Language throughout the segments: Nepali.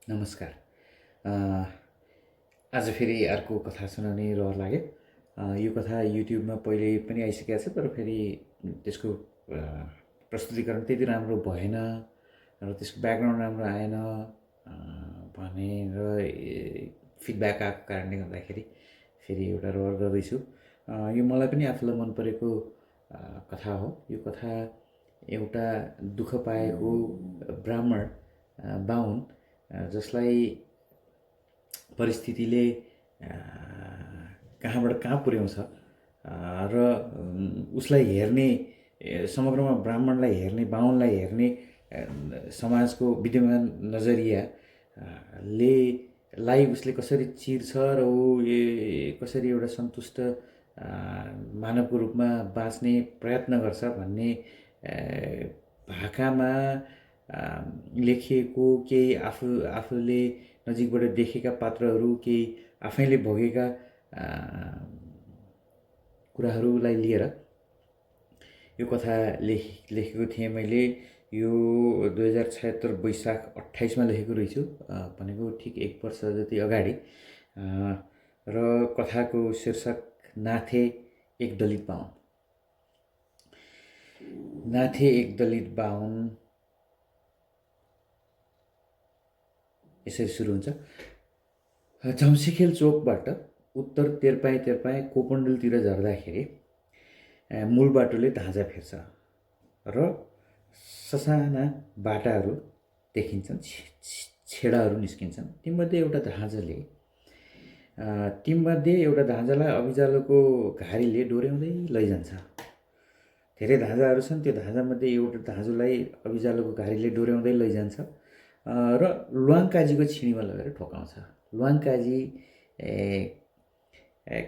नमस्कार। आज फेरि अर्को कथा सुनाउने रहर लाग्यो। यो कथा युट्युबमा पहिले पनि आइसकेको छ, तर फेरि त्यसको प्रस्तुतिकरण त्यति राम्रो भएन र त्यसको ब्याकग्राउन्ड राम्रो आएन भनेर फिडब्याक आएको कारणले गर्दाखेरि फेरि एउटा रहर गर्दैछु। यो मलाई पनि आफूलाई मन परेको कथा हो। यो कथा एउटा दुःख पाएको ब्राह्मण बाहुन जसलाई परिस्थितिले कहाँबाट कहाँ पुर्याउँछ र उसलाई हेर्ने, समग्रमा ब्राह्मणलाई हेर्ने, बाहुनलाई हेर्ने समाजको विद्यमान नजरियाले उसले कसरी चिर्छ र ऊ कसरी एउटा सन्तुष्ट मानवको रूपमा बाँच्ने प्रयत्न गर्छ भन्ने भाकामा लेखिएको केही आफूले नजिकबाट देखेका पात्रहरू, केही आफैले भोगेका कुराहरूलाई लिएर यो कथा लेखेको थिएँ मैले। यो 2076 वैशाख 28मा लेखेको रहेछु, भनेको ठिक 1 वर्ष जति अगाडि। र कथाको शीर्षक नाथे एक दलित बाहुन। नाथे एक दलित बाहुन यसरी सुरु हुन्छ। झम्सीखेल चोकबाट उत्तर तेर्पाएँ कोपण्डलतिर झर्दाखेरि मूल बाटोले धाँजा फेर्छ र ससाना बाटाहरू देखिन्छन्, छेडाहरू निस्किन्छन्। तीमध्ये एउटा धाँजालाई अभिजालोको घारीले डोर्याउँदै लैजान्छ। धेरै धाँजाहरू छन्, त्यो धाँजामध्ये एउटा धाँजोलाई अभिजालोको घारीले डोर्याउँदै लैजान्छ र ल्वाङकाजीको छिणीमा लगेर ठोकाउँछ। ल्वाङकाजी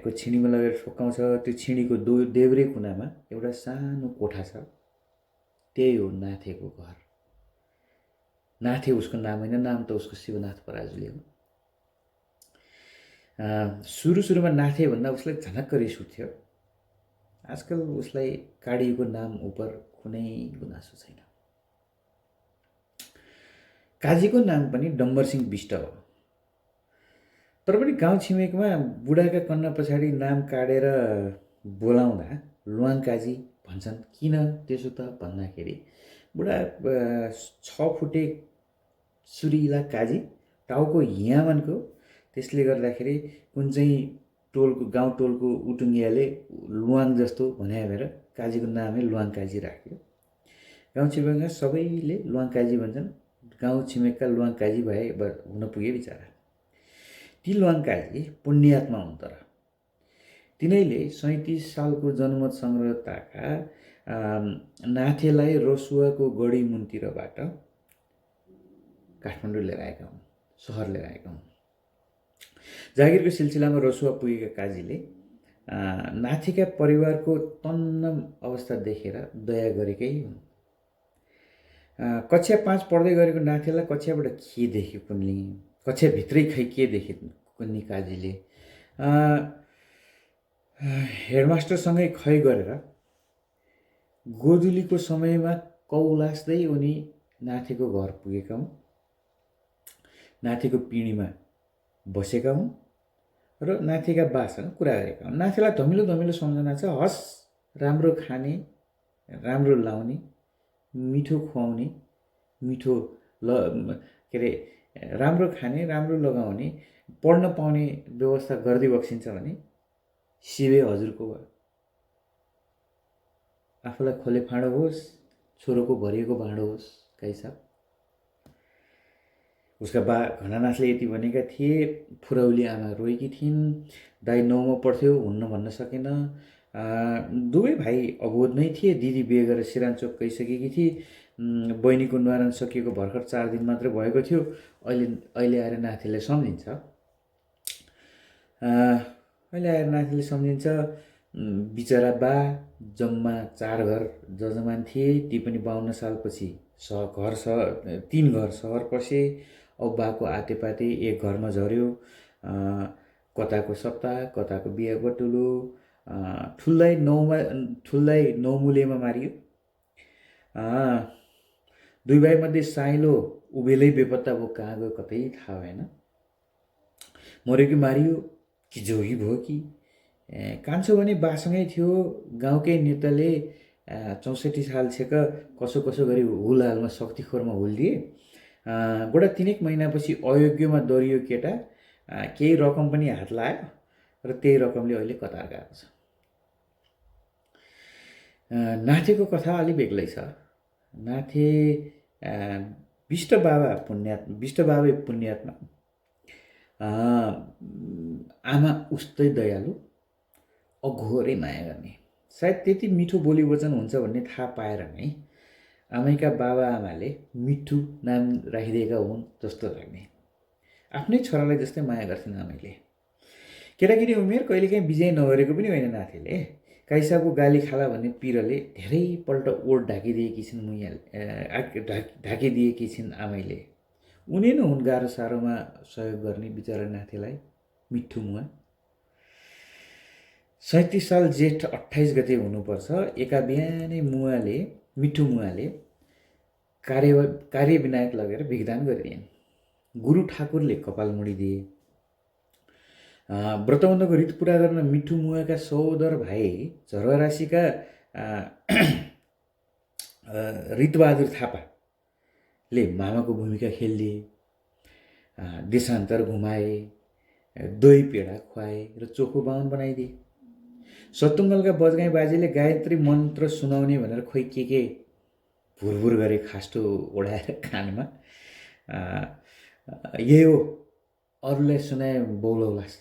को छिणीमा लगेर ठोकाउँछ। त्यो छिणीको देब्रे कुनामा एउटा सानो कोठा छ, त्यही हो नाथेको घर। नाथे उसको नाम होइन, नाम त उसको शिवनाथ पराजुली हो। सुरुमा नाथे भन्दा उसलाई झनक्क रिस उठ्थ्यो। आजकल उसलाई काडिएको नाम उपर कुनै गुनासो छैन। काजीको नाम पनि डम्बरसिंह बिष्ट हो, तर पनि गाउँ छिमेकमा बुढाका कन्ना पछाडि नाम काटेर बोलाउँदा ल्वाङकाजी भन्छन्। किन त्यसो त भन्दाखेरि बुढा 6 फुटे सुरिला काजी, टाउको यामनको। त्यसले गर्दाखेरि कुन चाहिँ गाउँ टोलको उटुङ्गियाले लुवाङ जस्तो भने भएर काजीको नामै ल्वाङकाजी राख्यो। गाउँ छिमेकमा सबैले ल्वाङकाजी भन्छन्। गाउँ छिमेकका ल्वाङकाजी भए हुन पुगे बिचारा। ती ल्वाङकाजी पुण्यात्मा हुन्, तर तिनैले 37 सालको जनमत संग्रहताका नाथेलाई रसुवाको गढी मुनतिरबाट काठमाडौँ लिएर आएका हुन्, सहर लिएर आएका हुन्। जागिरको सिलसिलामा रसुवा पुगेका काजीले नाथेका परिवारको तन्न अवस्था देखेर दया गरेकै हुन्। कक्षा 5 पढ्दै गरेको नाथेलाई कक्षाबाट के देख्यो कुन्नी, कक्षाभित्रै खै के देखे कुन्नी काजीले। हेडमास्टरसँगै खै गरेर गोधुलीको समयमा कौलास्दै उनी नाथेको घर पुगेका हुन्, नाथेको पिँढीमा बसेका हुन् र नाथेका बासँग कुरा गरेका हुन्। नाथेलाई धमिलो सम्झना छ। हस्, राम्रो खाने, राम्रो लाउने, मिठो खुवाउने, राम्रो खाने, राम्रो लगाउने, पढ्न पाउने व्यवस्था गर्दै बक्सिन्छ भने शिवे हजुरको भयो। आफूलाई खोले फाँडो होस्, छोरोको भरिएको भाँडो होस्। काई साहब, उसका बा घनानाथले यति भनेका थिए। फुरौली आमा रोएकी थिइन्। दाइ 9मा पढ्थ्यो, हुन्न भन्न सकेन। दुवै भाइ अबोध नै थिए। दिदी बिहे गरेर सिरानचोक गइसकेकी थिए। बहिनीको न्वारान सकिएको भर्खर 4 दिन मात्रै भएको थियो। अहिले आएर नाथेले सम्झिन्छ। बिचरा बा जम्मा 4 घर जजमान थिए। ती पनि 52 सालपछि 3 घर सहर पसे। अब बाको आतेपाते एक घरमा झर्यो। कताको सप्ताह, कताको बिहा बटुलो। ठुल्लाई 9 मूलेमा मारियो। 2 भाइ मध्ये साइलो उभेलै बेपत्ता भयो, कहाँ गयो कतै थाहा भएन। मर्यो कि मारियो कि जोगी भयो कि कान्छो भने बासँगै थियो। गाउँकै नेताले 64 साल छेक कसो कसो गरी हुलहालमा शक्तिखोरमा हुल्दिए। गोडा 3 महिनापछि अयोग्यमा दरियो केटा, केही रकम पनि हात लाग्यो र त्यही रकमले अहिले कतार गएको छ। नाथेको कथा अलि बेग्लै छ। नाथे विष्ट बाबे पुण्यात्मा, आमा उस्तै दयालु, अघोरै माया गर्ने। सायद त्यति मिठो बोली वचन हुन्छ भन्ने थाहा पाएर नै आमैका बाबा आमाले मिठु नाम राखिदिएका हुन् जस्तो लाग्ने। आफ्नै छोरालाई जस्तै माया गर्थिन् आमैले। केटाकेटी उमेर कहिलेकाहीँ बिजाइ नगरेको पनि होइन नाथेले। काइसाको गाली खाला भन्ने पिरले धेरैपल्ट ओठ ढाकिदिएकी छिन् आमैले। उनी नै हुन् गाह्रो साह्रोमा सहयोग गर्ने बिचरा नाथेलाई। मिठु मुवा 37 साल जेठ 28 गते हुनुपर्छ। एका बिहानै मिठु मुवाले कार्य विनायक लगेर भिगदान गरिदिएन्। गुरु ठाकुरले कपाल मुडिदिए। व्रतबन्धको रीत पुरा गर्न मिठु मुवाका सहोदर भाइ झरवारासीका रीतबहादुर थापाले मामाको भूमिका खेलिदिए। देशान्तर घुमाए, दही पेडा खुवाए र चोखो बाहुन बनाइदिए। सत्तुङ्गलका बजगाई बाजेले गायत्री मन्त्र सुनाउने भनेर खोइ के भुरभुर गरे खास्टो ओढाएर कानमा। यही हो अरूलाई सुनाए बौलौलास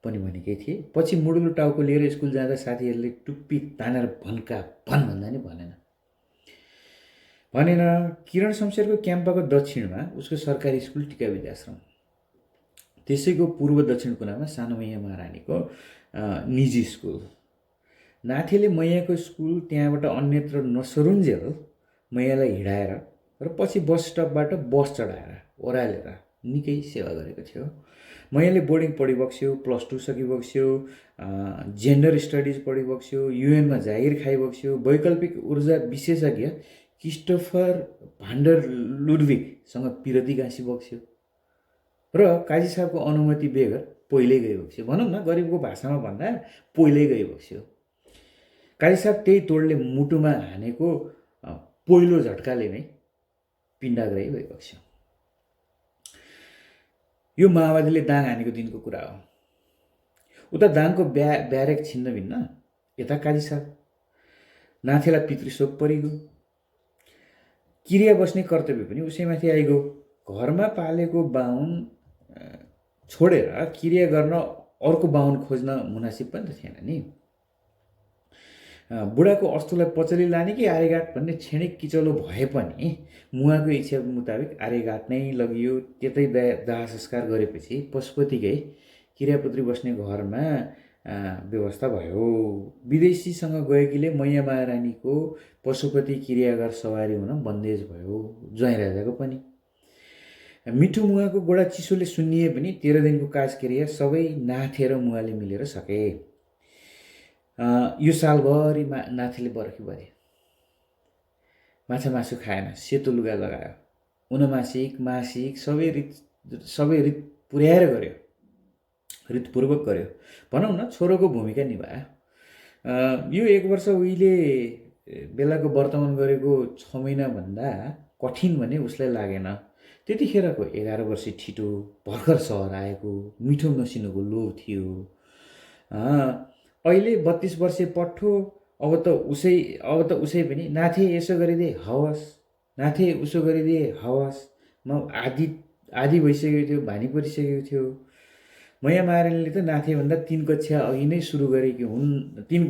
पनि भनेकै थिए। पछि मुडुलो टाउको लिएर स्कुल जाँदा साथीहरूले टुप्पी तानेर भन भन्दा नि भनेन। किरण शमशेरको क्याम्पाको दक्षिणमा उसको सरकारी स्कुल टिका विद्याश्रम, त्यसैको पूर्व दक्षिण कुनामा सानो मैया महारानीको निजी स्कुल। नाथेले मैयाको स्कुल त्यहाँबाट अन्यत्र नसरुन्जेल मैयालाई हिँडाएर र पछि बस स्टपबाट बस चढाएर ओह्रालेर निकै सेवा गरेको थियो। मैयाले बोर्डिङ पढिबक्स्यो, +2 सकिबक्स्यो, जेन्डर स्टडिज पढिबक्स्यो, युएनमा जागिर खाइबक्स्यो। वैकल्पिक ऊर्जा विशेषज्ञ क्रिस्टोफर भान्डर लुडविगसँग पिरती गाँसिबक्स्यो र काजी साहबको अनुमति बेगर पहिल्यै गइबक्स्यो। भनौँ न गरिबको भाषामा भन्दा पहिल्यै गइबक्स्यो। काजी साहब त्यही तोडले मुटुमा हानेको पहिलो झट्काले नै पिण्डाग्रही भइबक्स्यो। यो माओवादीले दाङ हानेको दिनको कुरा हो। उता दाङको ब्यारेक छिन्न भिन्न, यता काजी साहब। नाथेलाई पितृशोक परिगयो। किरिया बस्ने कर्तव्य पनि उसैमाथि आइगयो। घरमा पालेको बाहुन छोडेर किरिया गर्न अर्को बाहुन खोज्न मुनासिब पनि त थिएन नि। बुढाको अस्तुलाई पचली लाने कि आर्यघाट भन्ने क्षणिक किचलो भए पनि मुवाको इच्छा मुताबिक आर्यघाट नै लगियो। त्यतै दाह संस्कार गरेपछि पशुपतिकै किरियापुत्री बस्ने घरमा व्यवस्था भयो। विदेशीसँग गएकीले मैया महारानीको पशुपति किरियाघर सवारी हुन बन्देज भयो। ज्वाइँ राजाको पनि। मिठु मुवाको गोडा चिसोले सुन्निए पनि 13 दिनको काजक्रिया सबै नाथे र मुवाले मिलेर सके। यो सालभरि नाथेले बरखी भरे। माछा मासु खाएन, सेतो लुगा लगायो। उनमासिक मासिक सबै रीत पुर्याएर गर्यो, रीतपूर्वक गर्यो। भनौँ न छोरोको भूमिका निभायो। यो 1 वर्ष उहिले बेलाको वर्तमान गरेको 6 महिनाभन्दा कठिन भने उसलाई लागेन। त्यतिखेरको 11 वर्षीय ठिटो भर्खर सहर आएको मिठो मसिनोको लोभ थियो। अहिले 32 वर्षीय पट्ठो अब त उसै पनि नाथे यसो गरिदिए हवस्, नाथे उसो गरिदिए हवस्। म आधी भइसकेको थियो, बानी परिसकेको थियो। मैया महारानीले त नाथेभन्दा 3 कक्षा अघि नै सुरु गरेकी हुन्, 3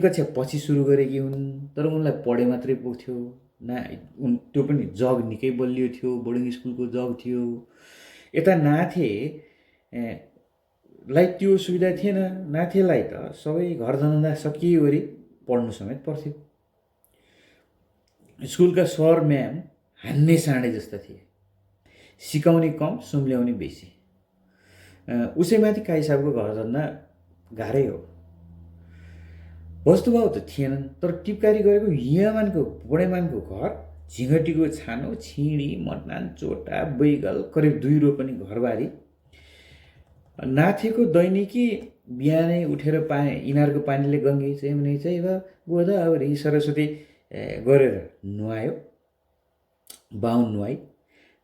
कक्षा पछि सुरु गरेकी हुन्। तर उनलाई पढे मात्रै पुग्थ्यो। त्यो पनि जग निकै बलियो थियो, बोर्डिङ स्कुलको जग थियो। यता नाथेलाई त्यो सुविधा थिएन। नाथेलाई त सबै घरधन्दा सकियोरी पढ्नु समेत पर्थ्यो। स्कुलका सर म्याम हान्ने साँडे जस्ता थिए। सिकाउने कम, सुम्ल्याउने बेसी। उसैमाथि काई साहबको घरधन्दा गाह्रै हो। वस्तुभाव त थिएनन्, तर टिपकारी गरेको हियामानको बुढेमानको घर झिँगटीको छानो, छिँडी, मटनान, चोटा, बैगल, करिब 2 रोपनी घरबारी। नाथेको दैनिकी बिहानै उठेर इनारको पानीले गङ्गे यमुनै चैव गोदावरी सरस्वती गरेर नुहायो, बाहुन नुहाई।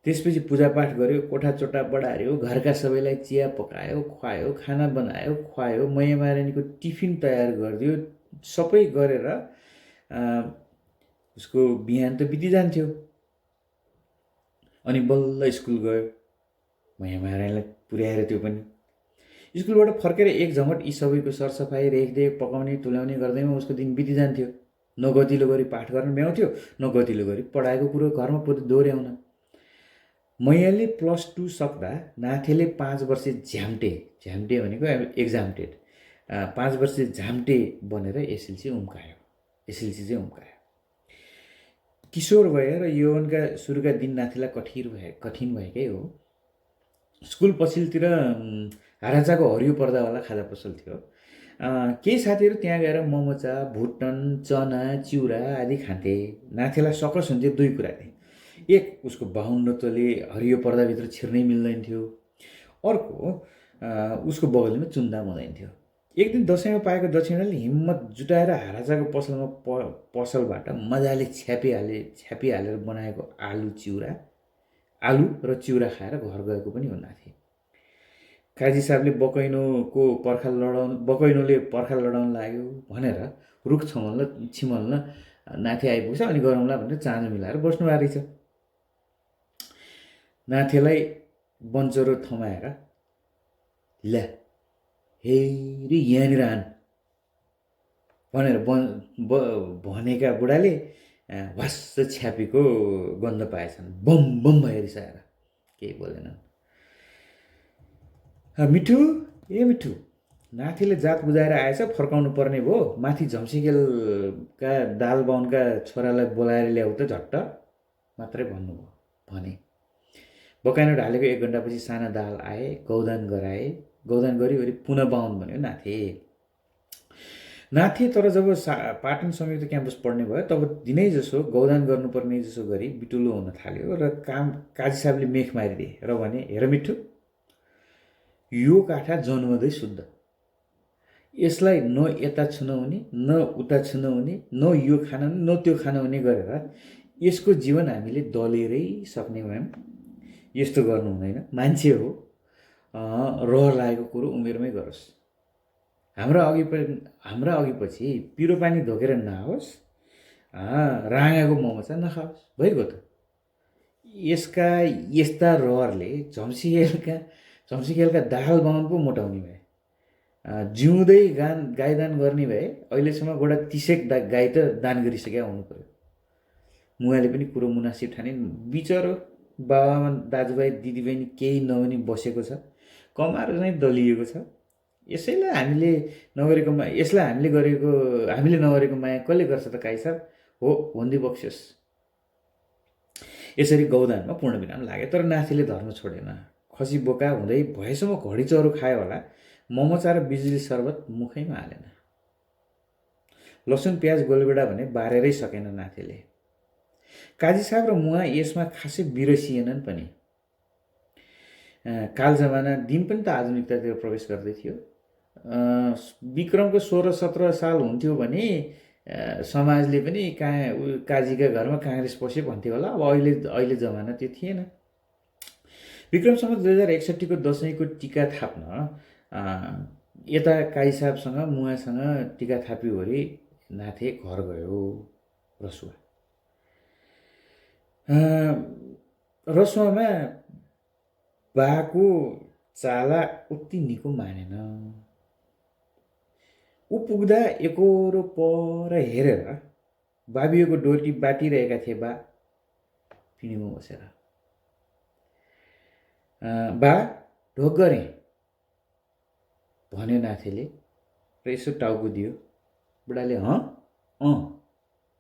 त्यसपछि पूजापाठ गर्यो, कोठा चोटा बढार्यो, घरका सबैलाई चिया पकायो, खुवायो, खाना बनायो, खुवायो, मैयामारानीको टिफिन तयार गरिदियो। सबै गरेर उसको बिहान त बितिजान्थ्यो। अनि बल्ल स्कुल गयो, मैयामारानीलाई पुर्याएर त्यो पनि। स्कुलबाट फर्केर एक झमट यी सबैको सरसफाइ, रेखदेख, पकाउने तुल्याउने गर्दैमा उसको दिन बितिजान्थ्यो। न गतिलो गरी पाठ गर्न भ्याउँथ्यो, न गतिलो गरी पढाएको कुरो घरमा दोहोऱ्याउन। मैयाले +2 सक्दा नाथेले 5 वर्ष झ्याम्टे भनेको एक्जाम्टेड, 5 वर्ष झ्याम्टे बनेर एसएलसी चाहिँ उम्कायो। किशोर भए र यौवनका सुरुका दिन नाथेलाई कठिन भएकै हो। स्कुल पछिल्तिर हाराचाको हरियो पर्दावाला खाजा पसल थियो। केही साथीहरू त्यहाँ गएर मोमोचा, भुटन, चना, चिउरा आदि खान्थे। नाथेलाई सकस हुन्थ्यो 2 कुरा थिए। एक, उसको बाहुनत्वले हरियो पर्दाभित्र छिर्नै मिल्दैन थियो। अर्को, उसको बगलीमा चुन्दाम हुँदैन थियो। एक दिन दसैँमा पाएको दक्षिणाले हिम्मत जुटाएर हाराचाको पसलबाट मजाले छ्यापी हालेर बनाएको आलु र चिउरा खाएर घर गएको पनि हो नाथे। काजी साहबले बकैनोले पर्खाल लडाउन लाग्यो भनेर रुख छिमल्न नाथे आइपुग्छ। अनि गरौँला भनेर चाँजो मिलाएर बस्नु भएको रहेछ। नाथेलाई बन्चरो थमाएर ल्या हेरी यहाँनिर आन भनेर भनेका बुढाले भस्स छ्यापीको गन्ध पाएछन्। बम बम भए रिसाएर केही बोलेनन्। मिठु नाथेले जात बुझाएर आएछ, फर्काउनु पर्ने भयो। माथि झम्सिखेलका दाल बाहुनका छोरालाई बोलाएर ल्याऊ त झट्ट मात्रै भन्नुभयो भने। बकाइनो ढालेको 1 घन्टापछि साना दाल आए, गौदान गरिवरी पुनः बाहुन भन्यो नाथे। तर जब पाटन संयुक्त क्याम्पस पढ्ने भयो तब दिनै जसो गौदान गर्नुपर्ने जसो गरी बिटुलो हुन थाल्यो र काजी साहबले मेख मारिदिए र भने, हेर मिठु, यो काठा जन्मदै शुद्ध, यसलाई न यता छुन हुने, न उता छुन हुने, न यो खान हुने, न त्यो खान हुने गरेर यसको जीवन हामीले दलेरै सक्ने भयौँ। यस्तो गर्नु हुँदैन, मान्छे हो, रहर लागेको कुरो उमेरमै गरोस्। हाम्रा अघिपछि पिरो पानी धोकेर नआओस्, राँगाको मोमोचा नखाओस्। भइगयो त। यसका यस्ता रहरले झम्सिखेलका दाल बाहुन पो मोटाउने भए। जिउँदै गाई दान गर्ने भए अहिलेसम्म गोडा 30 गाई त दान गरिसकेका हुनु पर्यो। मुवाले पनि कुरो मुनासिब ठाने। बिचरो बाबामा दाजुभाइ दिदीबहिनी केही नभनी बसेको छ, कमारो चाहिँ दलिएको छ। यसलाई हामीले नगरेको माया कसले गर्छ त काई साहब हो भन्दै बक्स्योस्। यसरी गौदानमा पूर्ण विराम लाग्यो। तर नाथेले धर्म छोडेन। खसी बोका हुँदै भएसम्म घडी चरो खायो होला। मोमोचा र बिजुली शरबत मुखैमा हालेन। लसुन प्याज गोलबेडा भने बारेरै सकेन नाथेले। काजी साहब र मुवा यसमा खासै बिरसिएनन् पनि। काल जमाना दिन पनि त आधुनिकतातिर प्रवेश गर्दै थियो। विक्रमको 16-17 साल हुन्थ्यो भने समाजले पनि काजीका घरमा काङ्ग्रेस पस्यो भन्थ्यो होला। अब अहिले जमाना त्यो थिएन। विक्रम सम्वत 2061 को दसैँको टिका थाप्न यता काजी साहबसँग मुवासँग टिका थापिवरी नाथे घर गयो रसुवामा बाको चाला उति निको मानेन। ऊ पुग्दा एकोरो पर हेरेर बाबियोको डोरी बाटिरहेका थिए बा पिँढीमा बसेर। बा ढोक गरे भन्यो नाथेले र यसो टाउको दियो। बुढाले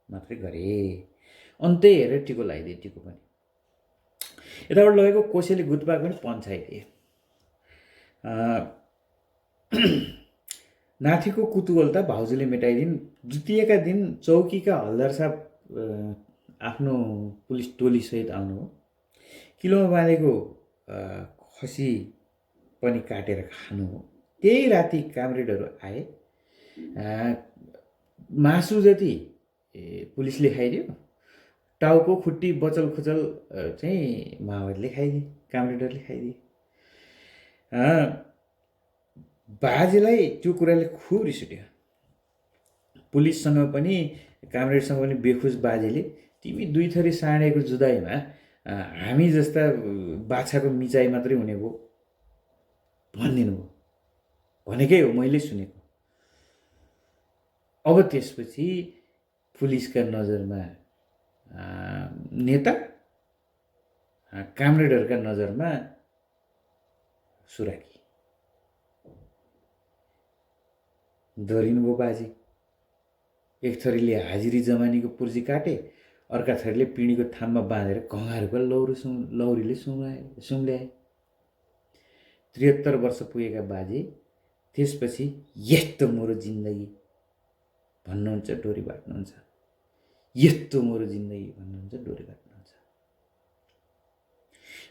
मात्रै गरे। अन्तै हेरेर टिको लगाइदिए। टिको पनि यताबाट लगेको कोसेली गुत्पाको पनि पन्छाइदिए। नाथेको कुतूहलता भाउजूले मेटाइदिन्। द्वितीयका दिन चौकीका हलदार साहब आफ्नो पुलिस टोलीसहित आउनुभयो। किलोमा बाँधेको खसी पनि काटेर खानुभयो। त्यही राति कामरेडहरू आए। मासु जति पुलिसले खाइदियो, टाउको खुट्टी बचल खुचल चाहिँ माओवादीले खाइदिए, कामरेडहरूले खाइदिए। बाजेलाई त्यो कुराले खुब रिस उठ्यो। पुलिससँग पनि कामरेडसँग पनि बेखुस बाजेले तिमी दुई थरी साँडेको जुदाईमा हामी जस्ता बाछाको मिचाइ मात्रै हुने भयो भनिदिनु भयो। भनेकै हो, मैले सुनेको। अब त्यसपछि पुलिसका नजरमा नेता, कामरेडहरूका नजरमा सुराकी। डरिनु भयो बाजे। एक थरीले हाजिरी जमानीको पुर्जी काटे, अर्का थरीले पिँढीको थाममा बाँधेर घँगाहरूको लौरीले सुम्ल्याए। 73 वर्ष पुगेका बाजे त्यसपछि यस्तो मेरो जिन्दगी भन्नुहुन्छ, डोरी बाट्नुहुन्छ। यस्तो मेरो जिन्दगी भन्नुहुन्छ, डोरी बाट्नुहुन्छ।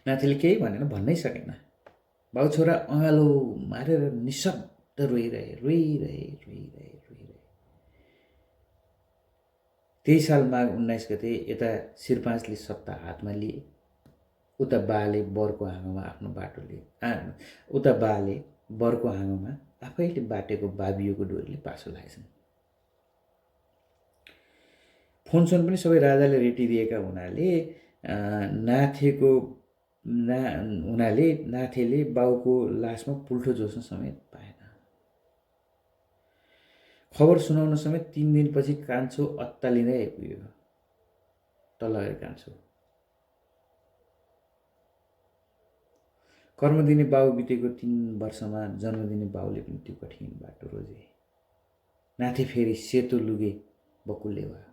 नातिले केही भनेन, भन्नै सकेन। बाउ छोरा अँगालो मारेर निशब्द रोइरहे। त्यही साल माघ 19 गते यता शिरपाँचले सत्ता हातमा लिए, उता बाले बरको हाँगोमा आफ्नो बाटो लिए। उता बाले बरको हाँगोमा आफैले बाटेको बाबियोको डोरीले पासो लगाएछन्। फोनसोन पनि सबै राजाले रेटिदिएका हुनाले नाथेले बाउको लासमा पुल्ठो जोस्न समेत पाएन। खबर सुनाउन समेत 3 दिनपछि कान्छो अत्तालिँदै आइपुग्यो। तल हेर कान्छो। कर्म दिने बाउ बितेको 3 वर्षमा जन्म दिने बाउले पनि त्यो कठिन बाटो रोजे। नाथे फेरि सेतो लुगे बकुल्ले भयो।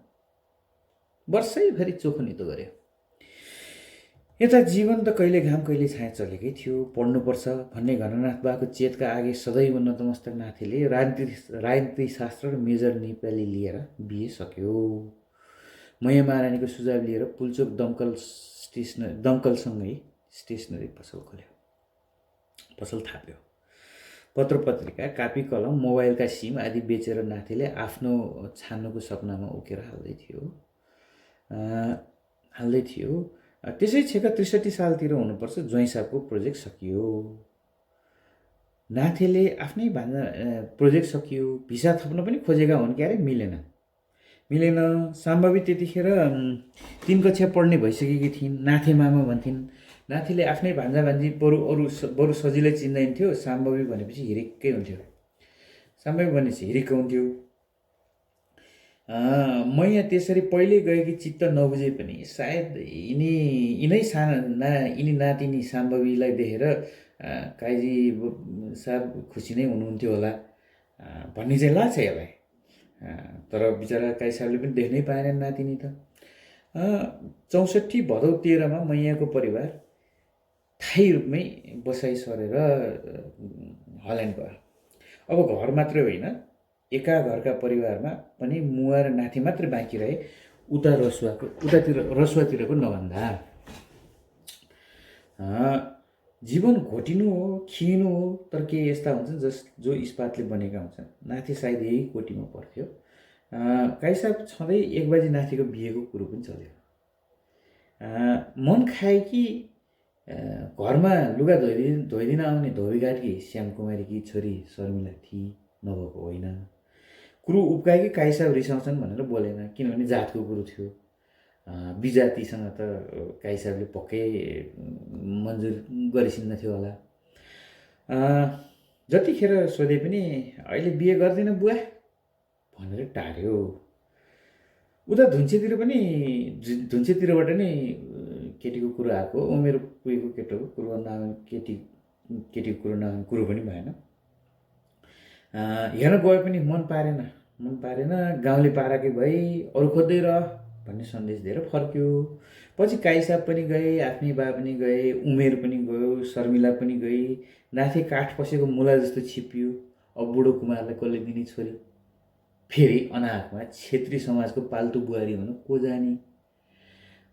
वर्षैभरि चोखो नितो गर्यो। यता जीवन त कहिले घाम कहिले छाया चलेकै थियो। पढ्नुपर्छ भन्ने घननाथ बाको चेतका आगे सदैव नतमस्तक नाथेले राजनीति शास्त्र र मेजर नेपाली लिएर बिए सक्यो। मैया महारानीको सुझाव लिएर पुल्चोक दमकलसँगै स्टेसनरी पसल खोल्यो। पसल थाप्यो। पत्र पत्रिका, कापी कलम, मोबाइलका सिम आदि बेचेर नाथेले आफ्नो छान्नुको सपनामा उकेर हाल्दै थियो। त्यसै छेका 63 सालतिर हुनुपर्छ ज्वाइँ साहबको प्रोजेक्ट सकियो। नाथेले आफ्नै भान्जा प्रोजेक्ट सकियो। भिसा थप्न पनि खोजेका हुन् क्यारे, मिलेन। साम्भवी त्यतिखेर 3 कक्षा पढ्ने भइसकेकी थिइन्। नाथे मामा भन्थिन्। नाथेले आफ्नै भान्जा भान्जी बरु सजिलै चिन्दैन्थ्यो। साम्भवी भनेपछि हिरिक्कै हुन्थ्यो। साम्भवी भनेपछि हिरिक्क हुन्थ्यो। मैया त्यसरी पहिले गएकी चित्त नबुझे पनि सायद यिनी नातिनी साम्भवीलाई देखेर काइजी साहब खुसी नै हुनुहुन्थ्यो होला भन्ने चाहिँ लाग्छ यसलाई। तर बिचरा काई साहबले पनि देख्नै पाएनन् नातिनी त। 64 भदौ 13 मैयाको परिवार थाई रूपमै बसाइ सरेर हल्यान्ड भयो। अब घर मात्रै होइन, एका घरका परिवारमा पनि मुवा र नाति मात्रै बाँकी रहे। रसुवातिरको नभन्दा। जीवन घोटिनु हो, खिनु हो, तर के यस्ता हुन्छन् जो इस्पातले बनेका हुन्छन्। नाति सायद यही कोटीमा पर्थ्यो। काई साहब छँदै 1 बजी नातिको बिहेको कुरो पनि चल्यो। मन खाए कि घरमा लुगा धोइदिन आउने धोबीघाटकी श्यामकुमारीकी छोरी शर्मिला थिई, नभएको होइन। कुरो उब्काए कि काई साहब रिसाउँछन् भनेर बोलेन, किनभने जातको कुरो थियो। विजातिसँग त काई साहबले पक्कै मन्जुर गरिसिन्न थियो होला। जतिखेर सोधे पनि अहिले बिहे गर्दैन बुवा भनेर टार्यो। उता धुन्चेतिरबाट नै केटीको कुरो आएको। उमेर पुगेको केटोको कुरो नआउने केटीको कुरो नआउने कुरो पनि भएन। हेर्न गए पनि मन पारेन। गाउँले पाराकै भई अरू खोज्दै रह भन्ने सन्देश दिएर फर्क्यो। पछि काई साहब पनि गए, आफ्नै बा पनि गए, उमेर पनि गयो, शर्मिला पनि गई। नाथे काठ पसेको मुला जस्तो छिपियो। अब बुढो कुमारलाई कसले दिने छोरी? फेरि अनाहकमा क्षेत्री समाजको पाल्तु बुहारी हुन को जाने?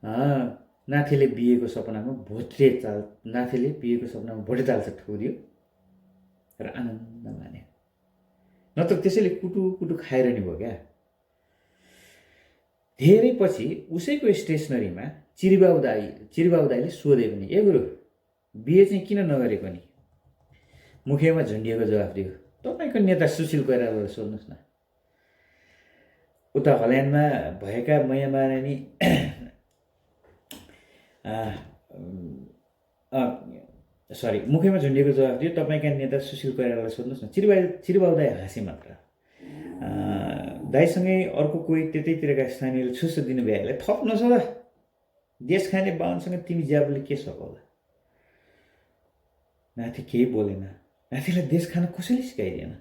नाथेले बिहेको सपनामा भोटे चाल नाथेले बिहेको सपनामा भोटे चाल्छ ठोरियो र आनन्द माने। नत्र त्यसैले कुटु कुटु खाएर नि भयो क्या। धेरै पछि उसैको स्टेसनरीमा चिरिबाउ दाईले सोधे पनि, ए गुरु बिहे चाहिँ किन नगरेको नि? मुखियामा झुन्डिएको जवाफ दियो, तपाईँको नेता सुशील कोइरालालाई सोध्नुहोस् न। उता हल्यान्डमा भएका मैया महारानी मुखैमा झुन्डिएको जवाफ दियो, तपाईँका नेता सुशील कोइरालालाई सोध्नुहोस् न। चिरिबाउ दाई हाँसे मात्र। दाईसँगै अर्को कोही त्यतैतिरका स्थानीयले छुस्स दिनु भ्याएलाई थप नसोध, देश खाने बाहुनसँग तिमी ज्याबुले के सघाउला? नाथे केही बोलेन। नाथेलाई देश खान कसैले सिकाइदिएन।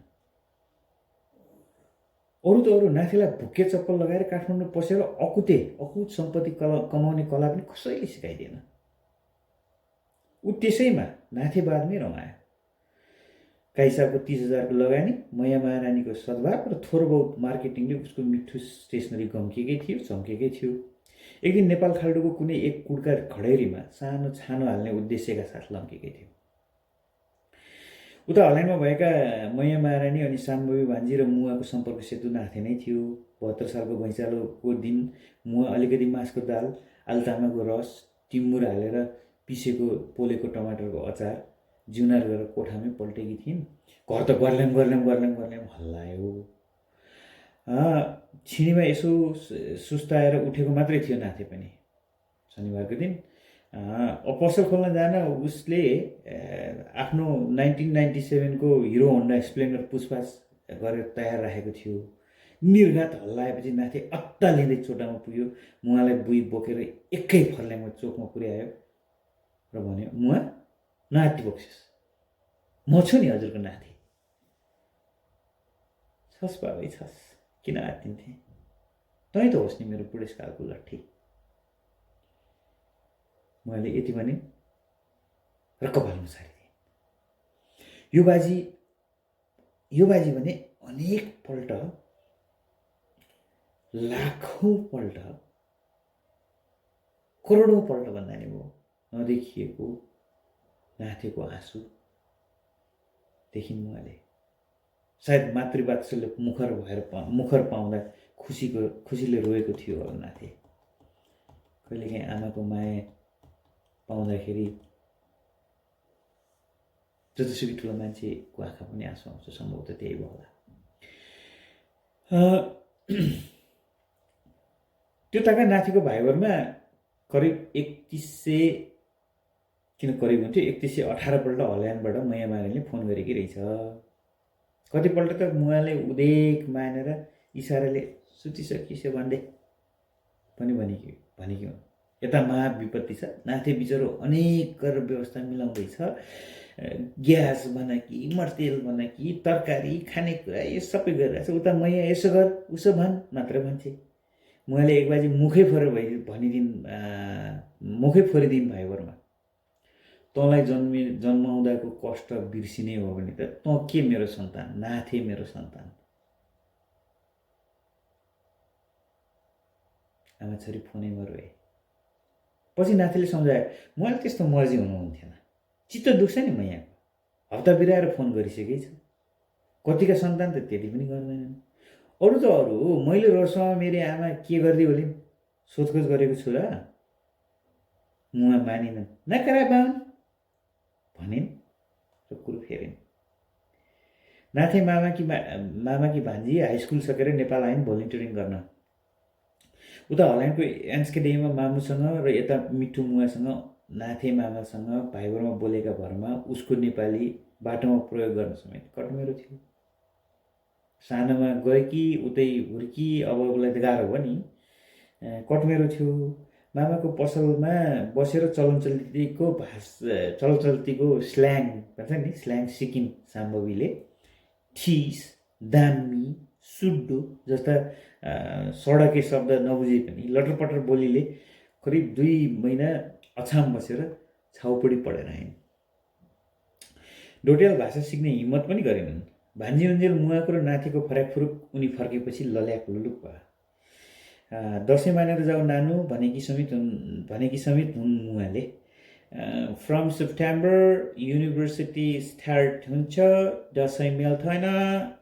अरू त अरू, नाथेलाई भुक्के चप्पल लगाएर काठमाडौँ पसेर अकुत सम्पत्ति कमाउने कला पनि कसैले सिकाइदिएन। ऊ त्यसैमा नाथेवादमै रमायो। काइसाको 30,000को लगानी, मैया महारानीको सद्भाव र थोर बहुत मार्केटिङले उसको मिठो स्टेसनरी गम्किएकै थियो, चम्किएकै थियो। एक दिन नेपाल खाल्डोको कुनै एक कुड्का खडेरीमा सानो छानो हाल्ने उद्देश्यका साथ लम्किएकै थियो। उता हल्यान्डमा भएका मैया महारानी अनि साम्बवी भान्जी र मुवाको सम्पर्क सेतु नाथे नै थियो। 72 सालको भैँचालोको दिन मुवा अलिकति मासको दाल, आलुतामाको रस, टिमुर हालेर पिसेको पोलेको टमाटरको अचार जिउनार गरेर कोठामै पल्टेकी थिइन्। घर त गर्ल्याम हल्लायो। छिनीमा यसो सुस्ताएर उठेको मात्रै थियो नाथे पनि। शनिबारको दिन पसल खोल्न जान उसले आफ्नो 1997 को हिरो होन्डा स्प्लेन्डर पुछपाछ गरेर तयार राखेको थियो। निर्घात हल्लाएपछि नाथे अत्तालिँदै चोटामा पुग्यो। मुवालाई बुई बोकेर एकै फर्ल्याङमा चोकमा पुर्यायो र भन्यो, मुवा नाति बक्सिस, म छु नि हजुरको नाति। छस् बाबै छस्, किन आत्तिन्थे? तै त होस् नि मेरो बुढेसकालको लट्ठी। मैले यति भने र कपालमा सारिदिएँ। यो बाजी भने अनेक पल्ट, लाखौं पल्ट, करोडौं पल्ट भन्दा नि भयो नदेखिएको नाथेको आँसु देखिन् मुवाले। सायद मातृवात्सल्य मुखर पाउँदा खुसीले रोएको थियो होला नाथे। कहिलेकाहीँ आमाको माया पाउँदाखेरि जतिसुकै ठुलो मान्छेको आँखा पनि आँसु आउँछ, सम्भवतः त्यही भयो होला। त्यो ताका नाथेको भाइबरमा करिब 3118 पल्ट हल्यान्डबाट मैया महारानीले फोन गरेकी रहेछ। कतिपल्ट त मुवाले उदेक मानेर इसाराले सुतिसकिसे भन्दै पनि भनेकी हुन्। यता महाविपत्ति छ, नाथे बिचरो अनेक गरेर व्यवस्था मिलाउँदैछ। ग्यास बना कि मर्तेल बना कि तरकारी खानेकुरा यो सबै गरिरहेछ। उता मैया यसो गर उसो भन् मात्र भन्छे। मुवाले एक बाजी मुखै फोरिदिन् भाइबरमा। तँलाई जन्माउँदाको कष्ट बिर्सिने हो भने त तँ के मेरो सन्तान, नाथे मेरो सन्तान। आमा छोरी फोनैमा रोए। पछि नाथेले सम्झायो, मैले त्यस्तो मर्जी हुनुहुन्थेन, चित्त दुख्छ नि मैयाको, हप्ता बिराएर फोन गरिसकेकै छ। कतिका सन्तान त त्यति पनि गर्दैनन्। अरू त अरू, मैले रोडसम्म मेरो आमा के गर्दै होलिन् सोधखोज गरेको छु र? मुवा मानिनन्। नकरा बाहुन भनिन् र कुरो फेरिन्। नाथे मामाकी भान्जी हाइस्कुल सकेर नेपाल आइन् भोलिन्टियरिङ गर्न। उता हल्यान्डको एन्स्केडेमा मामुसँग र यता मिठो मुवासँग नाथे मामासँग भाइबरमा बोलेका भरमा उसको नेपाली बाटोमा प्रयोग गर्न समेत कटमेरो थियो। सानोमा गए कि उतै हुर्की, अब उसलाई त गाह्रो भयो नि, कटमेरो थियो। मामाको पसलमा बसेर चलचल्तीको स्ल्याङ भन्छ नि, स्ल्याङ सिकिन् साम्बवीले। ठिस, दामी, सुड्डो जस्ता सडके शब्द नबुझे पनि लटरपटर बोलीले करिब 2 महिना अछाम बसेर छाउपडी पढेर आइन्। डोटेल भाषा सिक्ने हिम्मत पनि गरेनन्। भान्जी उन्जेल मुवाको र नाथेको फर्याकफुरुक उनी फर्केपछि लल्याक लुलुक भयो। दसैँ मानेर जाऊ नानु भनेकी समेत हुन् मुवाले। फ्रम सेप्टेम्बर युनिभर्सिटी स्टार्ट हुन्छ, दसैँ मेल छैन,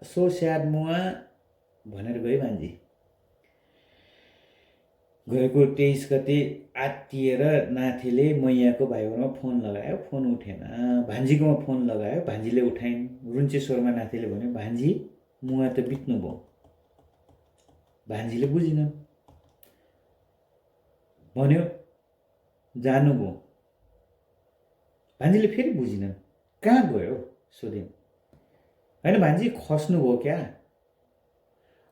सो स्याड मुवा भनेर गयो भान्जी। गएको 23 गते आत्तिएर नाथेले मैयाको भाइबरमा फोन लगायो, फोन उठेन। भान्जीकोमा फोन लगायो, भान्जीले उठाइन्। रुन्चे स्वरमा नाथेले भन्यो, भान्जी मुवा त बित्नु भयो। भान्जीले बुझिनन्, भन्यो जानुभयो। भान्जीले फेरि बुझिनन्, कहाँ गयो सोधिन्। होइन भान्जी खस्नुभयो क्या?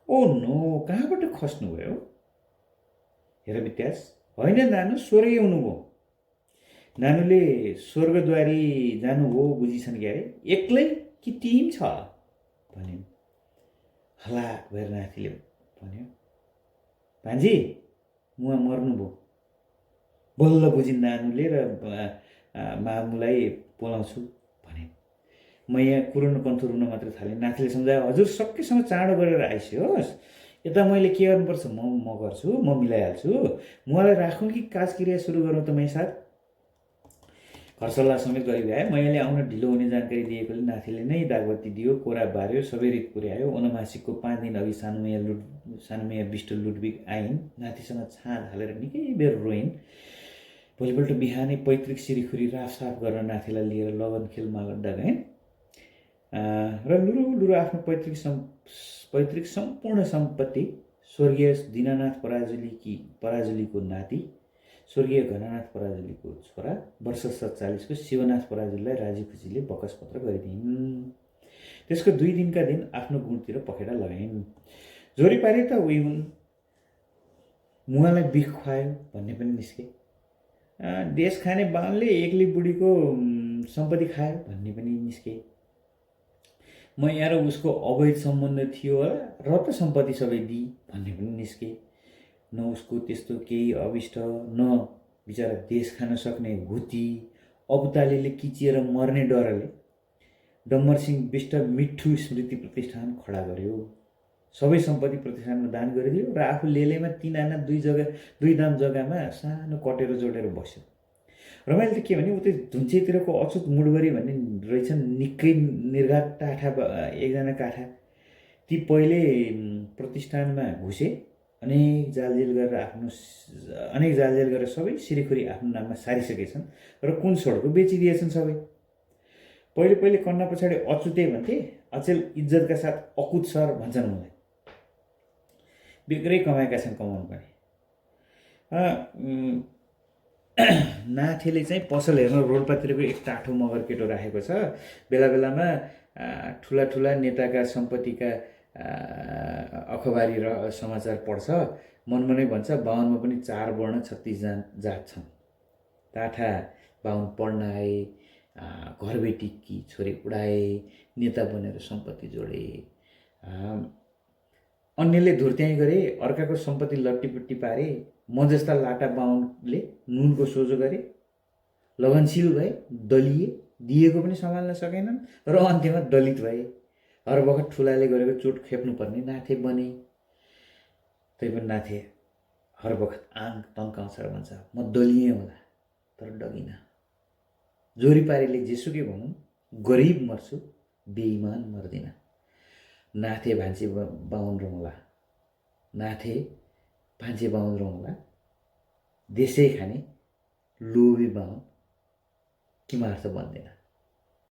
ओ नो, कहाँबाट खस्नुभयो? हेर वित्यास, होइन नानु स्वर्ग हुनुभयो। नानुले स्वर्गद्वारी जानुभयो बुझिछन् क्या अरे, एक्लै कि टिम छ भन्यो। हलाक भएर नाथीले भन्यो, भान्जी मुवा मर्नुभयो। बल्ल बुझिन् नानुले र मामुलाई बोलाउँछु भने। मैया कुरुन कन्थु रुन मात्र थाले। नाथीले सम्झायो, हजुर सकेसम्म चाँडो गरेर आइसियोस्, यता मैले के गर्नुपर्छ म गर्छु, म मिलाइहाल्छु। मुवालाई राखौँ कि काजक्रिया सुरु गरौँ त मै साथ? घर सल्लाह समेत गरी भ्याए। मैयाले आउन ढिलो हुने जानकारी दिएकोले नाथीले नै दागबत्ती दियो, कोरा बार्यो, सबै रित पुर्यायो। ओनमासीको 5 दिन अघि सानुमैया बिष्ट लुडविक आइन्। नाथीसँग छाँद हालेर निकै बेर रोइन्। भोलिपल्ट बिहानै पैतृक सिरिखुरी राफसाफ गर्न नाथीलाई लिएर लगन खेल मालड्डा गइन् र लुरु आफ्नो पैतृक सम्पूर्ण सम्पत्ति स्वर्गीय दीनानाथ पराजुलीको नाति, स्वर्गीय घननाथ पराजुलीको छोरा, वर्ष 47 को शिवनाथ पराजुलीलाई राजी खुसीले बकसपत्र गरिदिन्। त्यसको 2 दिनका दिन आफ्नो गुणतिर पखेडा लगाइन्। जोरी पारे त उही हुन्, मुवालाई बिख खुवायो भन्ने पनि निस्के। देश खाने बाणले एक्लै बुढीको सम्पत्ति खायो भन्ने पनि निस्के। मैया र उसको अवैध सम्बन्ध थियो होला र त सम्पत्ति सबै दिई भन्ने पनि निस्के। न उसको त्यस्तो केही अविष्ट, न बिचरा देश खान सक्ने हुती अबुतालीले किचिएर मर्ने डरले डम्बरसिंह बिष्ट मिठु स्मृति प्रतिष्ठान खडा गर्यो। सबै सम्पत्ति प्रतिष्ठानमा दान गरिदियो र आफू लेलेमा 3 आना 2 दाम जग्गामा सानो कटेरो जोडेर बस्यो। रमाइलो त के भने उतै धुन्चेतिरको अछुत मुडबरी भन्ने रहेछन्, निकै निर्घात टाठा एकजना काठा। ती पहिले प्रतिष्ठानमा घुसे, अनेक जालजेल गरेर सबै सिरिखुरी आफ्नो नाममा सारिसकेछन् र कुन सडको बेचिदिएछन् सबै। पहिले कन्ना पछाडि अचुते भन्थे, अचेल इज्जतका साथ अकुत सर भन्छन् उनलाई। बेग्रै कमाएका छन्, कमाउनु पनि। नाथेले चाहिँ पसल हेर्न रोल्पातिरको एक टाठो मगर केटो राखेको छ। बेला बेलामा ठुला नेताका सम्पत्तिका अखबारी र समाचार पढ्छ। मनमनै भन्छ 52 मा पनि 4 वर्ण 36 जात छन्। टाठा 52 पढ्न आए, घरबेटीकी छोरी उडाए, नेता बनेर सम्पत्ति जोडे। अन्यले धुर्त्याइ गरे, अर्काको सम्पत्ति लट्टीपुट्टी पारे। म जस्ता लाटा बाहुनले नुनको सोझो गरे, लगनशील भए, दलिए, दिएको पनि सम्हाल्न सकेनन् र अन्त्यमा दलित भए। हर बखत ठुलाले गरेको चोट खेप्नुपर्ने नाथे बने। तैपनि नाथे हर बखत आङ तन्काउँछ र भन्छ, म दलिएँ होला तर डगिन। जोरी पारीले जेसुकै भनौँ, गरिब मर्छु, बेइमान मर्दिन। नाथे भान्चे बाहुन रौँला, नाथे भान्चे बाहुन रौँला, देशै खाने लोभी बाहुन किमार्थ बन्दैन।